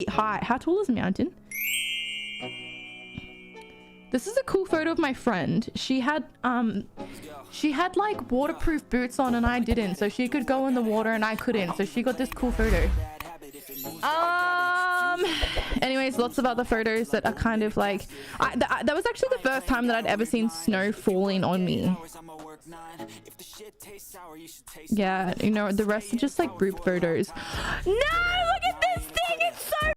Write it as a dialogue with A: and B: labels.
A: high. How tall is a mountain? This is a cool photo of my friend. She had like waterproof boots on and I didn't, so she could go in the water and I couldn't, so she got this cool photo. Anyways, lots of other photos that are kind of like that was actually the first time that I'd ever seen snow falling on me. Yeah, you know, the rest are just like group photos. No, look at this thing, it's so